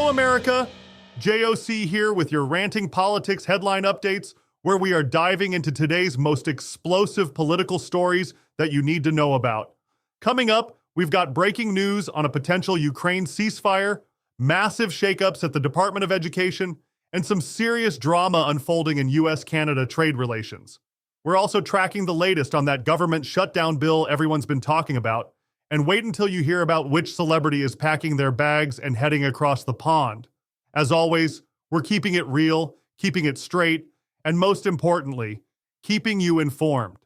Hello, America! JOC here with your Ranting Politics headline updates, where we are diving into today's most explosive political stories that you need to know about. Coming up, we've got breaking news on a potential Ukraine ceasefire, massive shakeups at the Department of Education, and some serious drama unfolding in US-Canada trade relations. We're also tracking the latest on that government shutdown bill everyone's been talking about, and wait until you hear about which celebrity is packing their bags and heading across the pond. As always, we're keeping it real, keeping it straight, and most importantly, keeping you informed.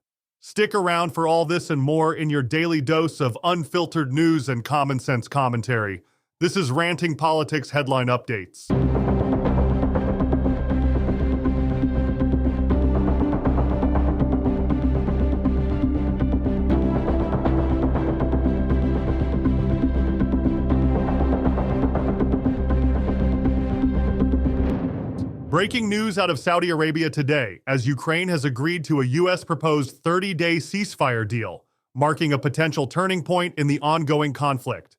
Stick around for all this and more in your daily dose of unfiltered news and common sense commentary. This is Ranting Politics Headline Updates. Breaking news out of Saudi Arabia today, as Ukraine has agreed to a U.S. proposed 30-day ceasefire deal, marking a potential turning point in the ongoing conflict.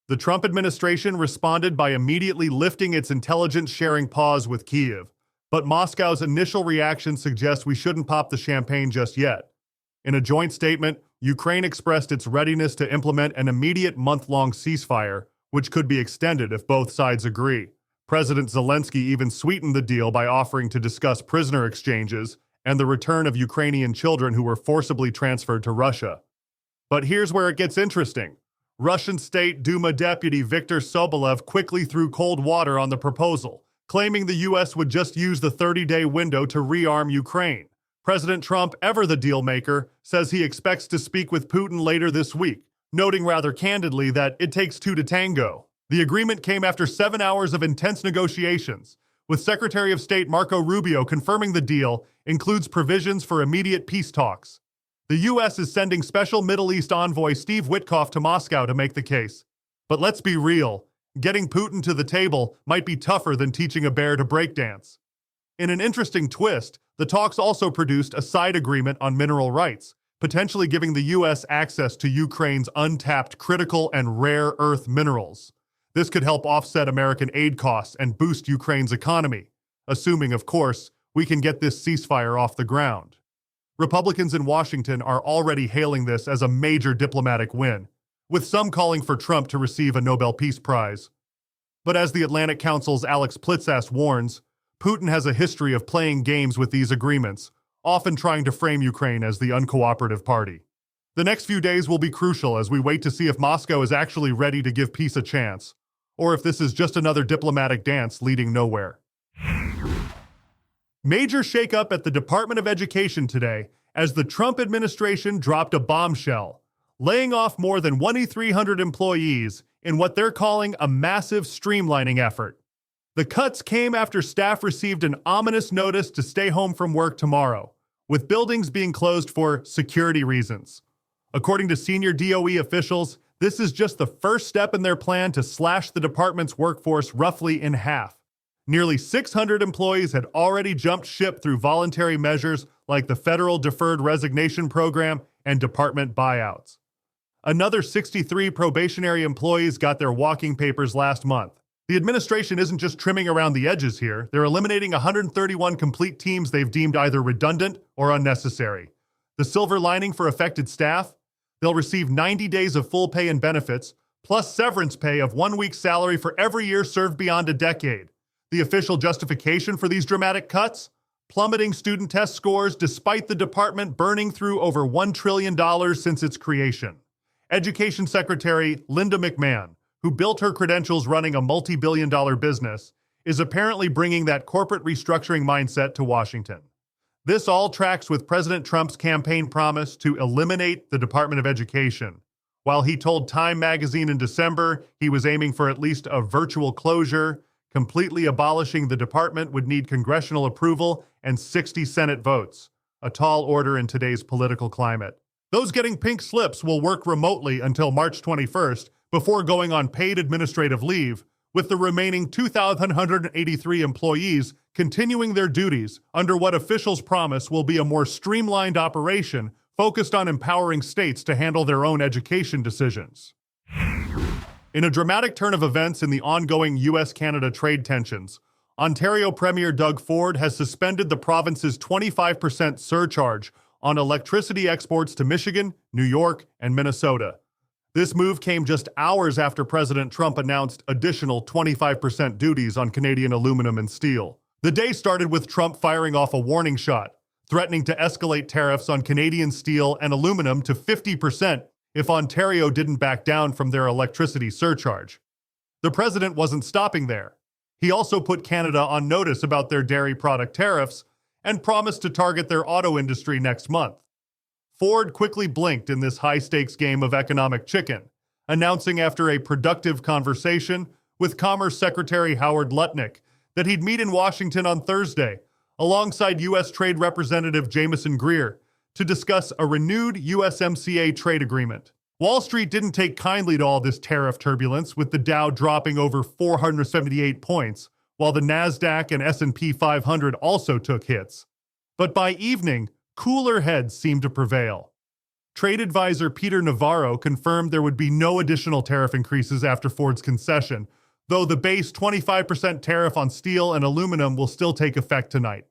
The Trump administration responded by immediately lifting its intelligence-sharing pause with Kyiv, but Moscow's initial reaction suggests we shouldn't pop the champagne just yet. In a joint statement, Ukraine expressed its readiness to implement an immediate month-long ceasefire, which could be extended if both sides agree. President Zelensky even sweetened the deal by offering to discuss prisoner exchanges and the return of Ukrainian children who were forcibly transferred to Russia. But here's where it gets interesting. Russian State Duma Deputy Viktor Sobolev quickly threw cold water on the proposal, claiming the U.S. would just use the 30-day window to rearm Ukraine. President Trump, ever the deal maker, says he expects to speak with Putin later this week, noting rather candidly that it takes two to tango. The agreement came after 7 hours of intense negotiations, with Secretary of State Marco Rubio confirming the deal includes provisions for immediate peace talks. The U.S. is sending special Middle East envoy Steve Witkoff to Moscow to make the case. But let's be real, getting Putin to the table might be tougher than teaching a bear to breakdance. In an interesting twist, the talks also produced a side agreement on mineral rights, potentially giving the U.S. access to Ukraine's untapped critical and rare earth minerals. This could help offset American aid costs and boost Ukraine's economy, assuming, of course, we can get this ceasefire off the ground. Republicans in Washington are already hailing this as a major diplomatic win, with some calling for Trump to receive a Nobel Peace Prize. But as the Atlantic Council's Alex Plitzas warns, Putin has a history of playing games with these agreements, often trying to frame Ukraine as the uncooperative party. The next few days will be crucial as we wait to see if Moscow is actually ready to give peace a chance, or if this is just another diplomatic dance leading nowhere. Major shakeup at the Department of Education today as the Trump administration dropped a bombshell, laying off more than 2,300 employees in what they're calling a massive streamlining effort. The cuts came after staff received an ominous notice to stay home from work tomorrow, with buildings being closed for security reasons. According to senior DOE officials, this is just the first step in their plan to slash the department's workforce roughly in half. Nearly 600 employees had already jumped ship through voluntary measures like the Federal Deferred Resignation Program and department buyouts. Another 63 probationary employees got their walking papers last month. The administration isn't just trimming around the edges here, they're eliminating 131 complete teams they've deemed either redundant or unnecessary. The silver lining for affected staff? They'll receive 90 days of full pay and benefits, plus severance pay of 1 week's salary for every year served beyond a decade. The official justification for these dramatic cuts? Plummeting student test scores despite the department burning through over $1 trillion since its creation. Education Secretary Linda McMahon, who built her credentials running a multi-billion-dollar business, is apparently bringing that corporate restructuring mindset to Washington. This all tracks with President Trump's campaign promise to eliminate the Department of Education. While he told Time magazine in December he was aiming for at least a virtual closure, completely abolishing the department would need congressional approval and 60 Senate votes, a tall order in today's political climate. Those getting pink slips will work remotely until March 21st before going on paid administrative leave, with the remaining 2,183 employees continuing their duties under what officials promise will be a more streamlined operation focused on empowering states to handle their own education decisions. In a dramatic turn of events in the ongoing US-Canada trade tensions, Ontario Premier Doug Ford has suspended the province's 25% surcharge on electricity exports to Michigan, New York, and Minnesota. This move came just hours after President Trump announced additional 25% duties on Canadian aluminum and steel. The day started with Trump firing off a warning shot, threatening to escalate tariffs on Canadian steel and aluminum to 50% if Ontario didn't back down from their electricity surcharge. The president wasn't stopping there. He also put Canada on notice about their dairy product tariffs and promised to target their auto industry next month. Ford quickly blinked in this high-stakes game of economic chicken, announcing after a productive conversation with Commerce Secretary Howard Lutnick that he'd meet in Washington on Thursday, alongside U.S. Trade Representative Jamieson Greer, to discuss a renewed USMCA trade agreement. Wall Street didn't take kindly to all this tariff turbulence, with the Dow dropping over 478 points, while the Nasdaq and S&P 500 also took hits. But by evening, cooler heads seemed to prevail. Trade advisor Peter Navarro confirmed there would be no additional tariff increases after Ford's concession, though the base 25% tariff on steel and aluminum will still take effect tonight.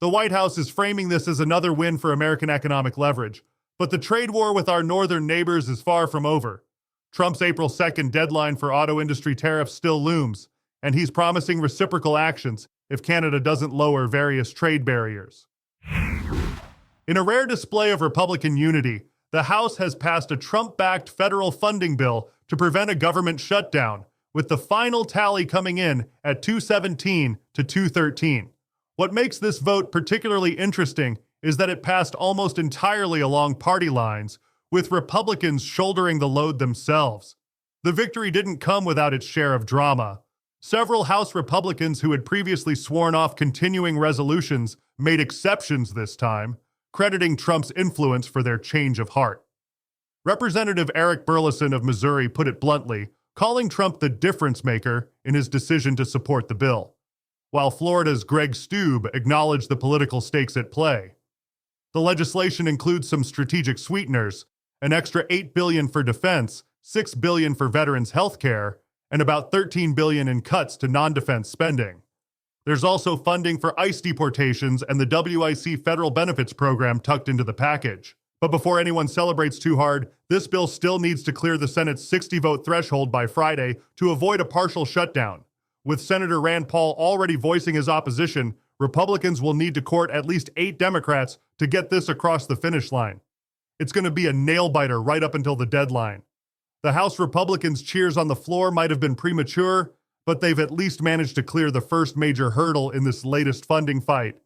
The White House is framing this as another win for American economic leverage, but the trade war with our northern neighbors is far from over. Trump's April 2nd deadline for auto industry tariffs still looms, and he's promising reciprocal actions if Canada doesn't lower various trade barriers. In a rare display of Republican unity, the House has passed a Trump-backed federal funding bill to prevent a government shutdown, with the final tally coming in at 217 to 213. What makes this vote particularly interesting is that it passed almost entirely along party lines, with Republicans shouldering the load themselves. The victory didn't come without its share of drama. Several House Republicans who had previously sworn off continuing resolutions made exceptions this time, crediting Trump's influence for their change of heart. Representative Eric Burleson of Missouri put it bluntly, calling Trump the difference maker in his decision to support the bill, while Florida's Greg Steube acknowledged the political stakes at play. The legislation includes some strategic sweeteners, an extra $8 billion for defense, $6 billion for veterans' health care, and about $13 billion in cuts to non-defense spending. There's also funding for ICE deportations and the WIC federal benefits program tucked into the package. But before anyone celebrates too hard, this bill still needs to clear the Senate's 60-vote threshold by Friday to avoid a partial shutdown. With Senator Rand Paul already voicing his opposition, Republicans will need to court at least 8 Democrats to get this across the finish line. It's going to be a nail-biter right up until the deadline. The House Republicans' cheers on the floor might have been premature, but they've at least managed to clear the first major hurdle in this latest funding fight.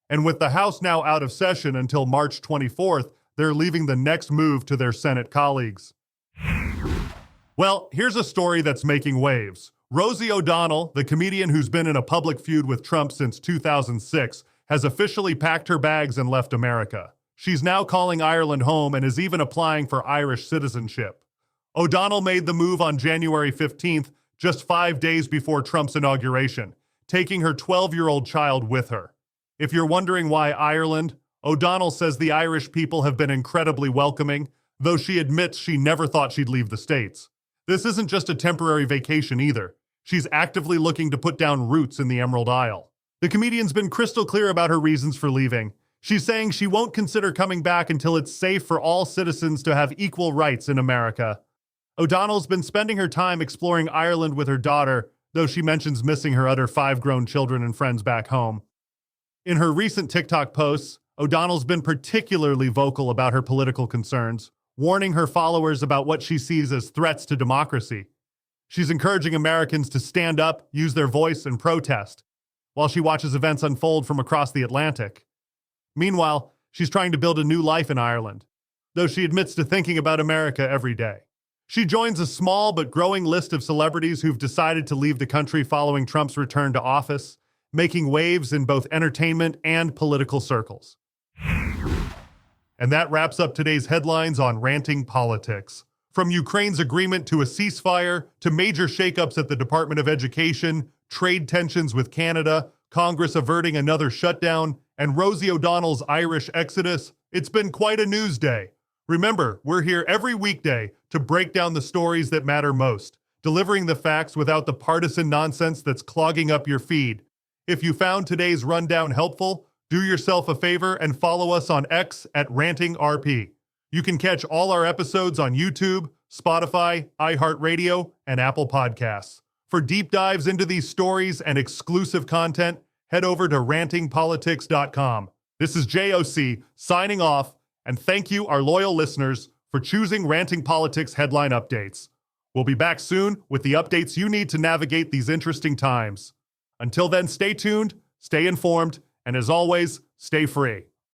And with the House now out of session until March 24th, they're leaving the next move to their Senate colleagues. Well, here's a story that's making waves. Rosie O'Donnell, the comedian who's been in a public feud with Trump since 2006, has officially packed her bags and left America. She's now calling Ireland home and is even applying for Irish citizenship. O'Donnell made the move on January 15th, just 5 days before Trump's inauguration, taking her 12-year-old child with her. If you're wondering why Ireland, O'Donnell says the Irish people have been incredibly welcoming, though she admits she never thought she'd leave the States. This isn't just a temporary vacation either. She's actively looking to put down roots in the Emerald Isle. The comedian's been crystal clear about her reasons for leaving. She's saying she won't consider coming back until it's safe for all citizens to have equal rights in America. O'Donnell's been spending her time exploring Ireland with her daughter, though she mentions missing her other 5 grown children and friends back home. In her recent TikTok posts, O'Donnell's been particularly vocal about her political concerns, warning her followers about what she sees as threats to democracy. She's encouraging Americans to stand up, use their voice, and protest, while she watches events unfold from across the Atlantic. Meanwhile, she's trying to build a new life in Ireland, though she admits to thinking about America every day. She joins a small but growing list of celebrities who've decided to leave the country following Trump's return to office, making waves in both entertainment and political circles. And that wraps up today's headlines on Ranting Politics. From Ukraine's agreement to a ceasefire, to major shakeups at the Department of Education, trade tensions with Canada, Congress averting another shutdown, and Rosie O'Donnell's Irish exodus, it's been quite a news day. Remember, we're here every weekday to break down the stories that matter most, delivering the facts without the partisan nonsense that's clogging up your feed. If you found today's rundown helpful, do yourself a favor and follow us on X at RantingRP. You can catch all our episodes on YouTube, Spotify, iHeartRadio, and Apple Podcasts. For deep dives into these stories and exclusive content, head over to rantingpolitics.com. This is JOC signing off, and thank you, our loyal listeners, for choosing Ranting Politics headline updates. We'll be back soon with the updates you need to navigate these interesting times. Until then, stay tuned, stay informed, and as always, stay free.